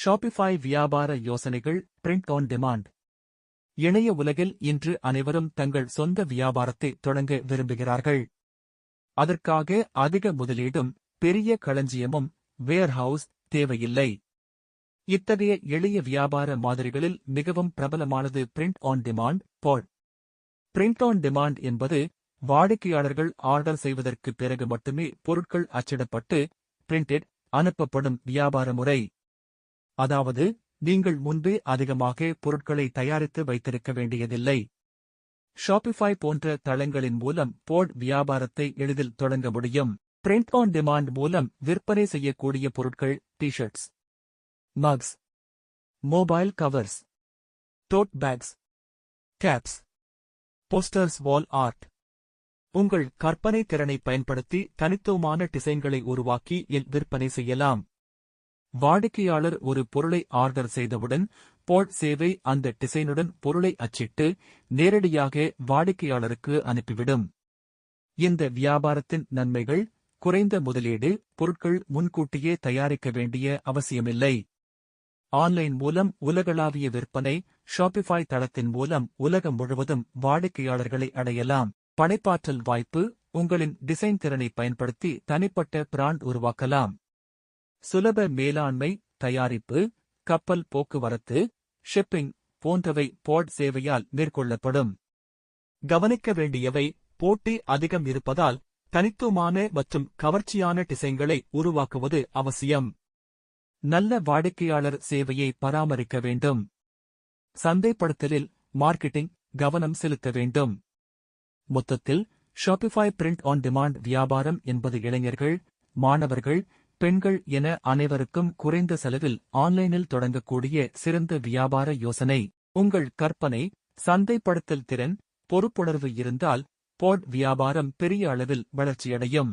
ஷாபிஃபை வியாபார யோசனைகள் print on demand. இணைய உலகில் இன்று அனைவரும் தங்கள் சொந்த வியாபாரத்தை தொடங்க விரும்புகிறார்கள். அதற்காக அதிக முதலீடும் பெரிய களஞ்சியமும் வேர்ஹவுஸ் தேவையில்லை. இத்தகைய எளிய வியாபார மாதிரிகளில் மிகவும் பிரபலமானது print on demand (POD). Print on demand என்பது வாடிக்கையாளர்கள் ஆர்டர் செய்வதற்கு பிறகு மட்டுமே பொருட்கள் அச்சிடப்பட்டு பிரிண்டட் அனுப்பப்படும் வியாபார முறை. அதாவது நீங்கள் முன்பே அதிகமாக பொருட்களை தயாரித்து வைத்திருக்க வேண்டியதில்லை. ஷாபிஃபை போன்ற தளங்களின் மூலம் POD வியாபாரத்தை எளிதில் தொடங்க முடியும். பிரிண்ட் ஆன் டிமாண்ட் மூலம் விற்பனை செய்யக்கூடிய பொருட்கள் T-shirts, mugs, mobile covers, tote bags, caps, posters, wall art. உங்கள் கற்பனை திறனை பயன்படுத்தி தனித்துவமான டிசைன்களை உருவாக்கி விற்பனை செய்யலாம். வாடிக்கையாளர் ஒரு பொருளை ஆர்டர் செய்தவுடன் POD சேவை அந்த டிசைனுடன் பொருளை அச்சிட்டு நேரடியாக வாடிக்கையாளருக்கு அனுப்பிவிடும். இந்த வியாபாரத்தின் நன்மைகள்: குறைந்த முதலீடு, பொருட்கள் முன்கூட்டியே தயாரிக்க வேண்டிய அவசியமில்லை. ஆன்லைன் மூலம் உலகளாவிய விற்பனை. ஷாபிஃபை தளத்தின் மூலம் உலகம் முழுவதும் வாடிக்கையாளர்களை அடையலாம். படைப்பாற்றல் வாய்ப்பு. உங்களின் டிசைன் திறனை பயன்படுத்தி தனிப்பட்ட பிராண்ட் உருவாக்கலாம். சுலப மேலாண்மை. தயாரிப்பு, கப்பல் போக்குவரத்து, ஷிப்பிங் போன்றவை POD சேவையால் மேற்கொள்ளப்படும். கவனிக்க வேண்டியவை: போட்டி அதிகம் இருப்பதால் தனித்துவமான மற்றும் கவர்ச்சியான டிசைன்களை உருவாக்குவது அவசியம். நல்ல வாடிக்கையாளர் சேவையை பராமரிக்க வேண்டும். சந்தைப்படுத்தலில் மார்க்கெட்டிங் கவனம் செலுத்த வேண்டும். மொத்தத்தில் ஷாபிஃபை பிரிண்ட் ஆன் டிமாண்ட் வியாபாரம் என்பது இளைஞர்கள், மாணவர்கள், பெண்கள் என அனைவருக்கும் குறைந்த செலவில் ஆன்லைனில் தொடங்கக்கூடிய சிறந்த வியாபார யோசனை. உங்கள் கற்பனை, சந்தைப்படுத்தல் திறன், பொறுப்புணர்வு இருந்தால் POD வியாபாரம் பெரிய அளவில் வளர்ச்சியடையும்.